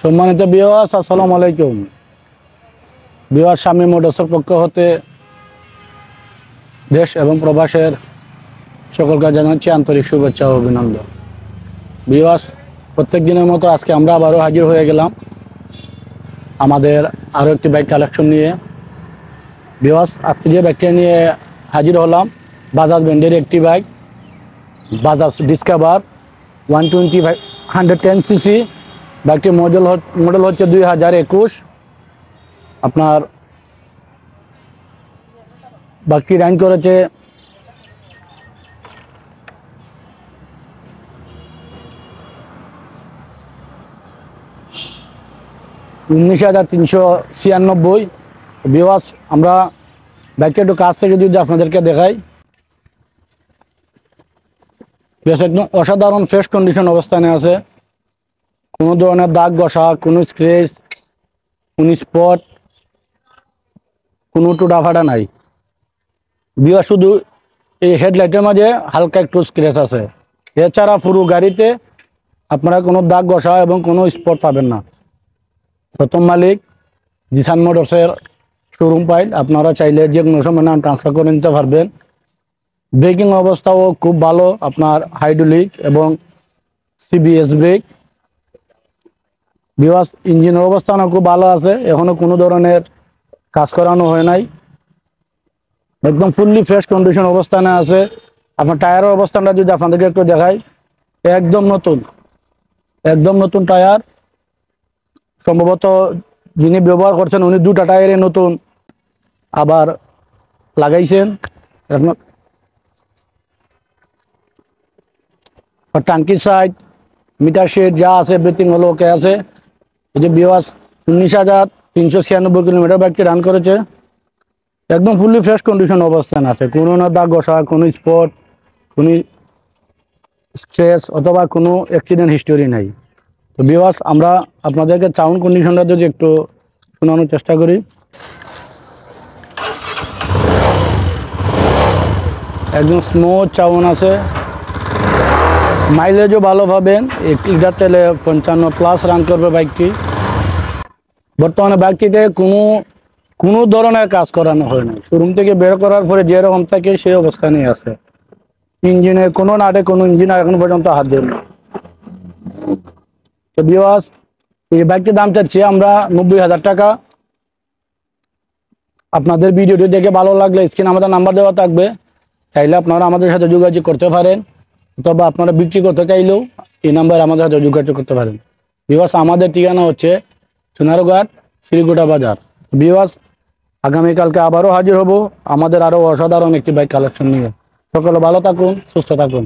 সম্মানিত ভিউয়ার্স, আসসালামু আলাইকুম। ভিউয়ার্স, শামীম মোটরসের পক্ষ হতে দেশ এবং প্রবাসের সকলকে জানাচ্ছি আন্তরিক শুভেচ্ছা ও অভিনন্দন। ভিউয়ার্স, প্রত্যেক দিনের মতো আজকে আমরা আবারও হাজির হয়ে গেলাম আমাদের আরও একটি বাইক কালেকশন নিয়ে। ভিউয়ার্স, আজকে যে বাইকটা নিয়ে হাজির হলাম, বাজাজ ব্র্যান্ডের একটি বাইক, বাজাজ ডিসকভার 110 সিসি। বাইকটির মডেল হচ্ছে 2021। আপনার বাইকটি রান করেছে 19,396। ভিউয়ার্স, আমরা বাইকটা একটু কাছ থেকে যদি আপনাদেরকে দেখাই, বেশ একদম অসাধারণ ফ্রেশ কন্ডিশন অবস্থানে আছে। কোনো ধরনের দাগ ঘষা, কোনো স্ক্র্যাচ, কোনো স্পট, কোনো টুটা ফাটা নাই। ভিউয়ার্স, শুধু এই হেডলাইটের মাঝে হালকা একটু স্ক্র্যাচ আছে, এছাড়া পুরো গাড়িতে আপনারা কোনো দাগ ঘষা এবং কোনো স্পট পাবেন না। প্রথম মালিক জিসান মোটরসের শোরুম পাইল, আপনারা চাইলে যে কোনো সময় নাম ট্রান্সফার করে নিতে পারবেন। ব্রেকিং অবস্থাও খুব ভালো, আপনার হাইড্রোলিক এবং সিবিএস ব্রেক। ভিউয়ার্স, ইঞ্জিনের অবস্থানও খুব ভালো আছে, এখনো কোনো ধরনের কাজ করানো হয় নাই, একদম ফুললি ফ্রেশ কন্ডিশন অবস্থানে আছে। আপনার টায়ারের অবস্থানটা যদি আপনাদেরকে একটু দেখাই, একদম নতুন টায়ার। সম্ভবত যিনি ব্যবহার করছেন উনি দুটা টায়ারে নতুন আবার লাগাইছেন। টাঙ্কির সাইড, মিটার শেড যা আছে এভরিথিং হলো ওকে আছে। এই যে ভিউয়ার্স, 19,396 কিলোমিটার বাইকটি রান করেছে, একদম ফুললি ফ্রেশ কন্ডিশন অবস্থান আছে। কোনো না দাগ ঘষা, কোনো স্পট, কোনো স্ট্রেস অথবা কোনো অ্যাক্সিডেন্ট হিস্টোরি নাই। তো ভিউয়ার্স, আমরা আপনাদেরকে সাউন্ড কন্ডিশনটা যদি একটু শোনানোর চেষ্টা করি। একদম স্মুথ সাউন্ড আছে, মাইলেজও ভালো পাবেন। 1 লিটার তেলে 55+ রান করবে বাইকটি। বর্তমানে বাইকটিতে কোনো ধরনের কাজ করানো হয় না, শোরুম থেকে বের করার পরে যেরকম থাকে সেই অবস্থানেই আছে। ইঞ্জিনে কোনো নাটে কোনো ইঞ্জিন এখন পর্যন্ত হাত দেয়নি। তো ভিউয়ার্স, এই বাইকটির দাম চাচ্ছি আমরা 90,000 টাকা। আপনাদের ভিডিওটি দেখে ভালো লাগলে স্ক্রিনে আমাদের নাম্বার দেওয়া থাকবে, চাইলে আপনারা আমাদের সাথে যোগাযোগ করতে পারেন, অথবা আপনারা বিক্রি করতে চাইলেও এই নাম্বারে আমাদের সাথে যোগাযোগ করতে পারেন। ভিউয়ার্স, আমাদের ঠিকানা হচ্ছে সোনারঘাট, শ্রীগোটা বাজার। ভিউয়ার্স, আগামীকালকে আবারও হাজির হব আমাদের আরও অসাধারণ একটি বাইক কালেকশন নিয়ে। সকলে ভালো থাকুন, সুস্থ থাকুন।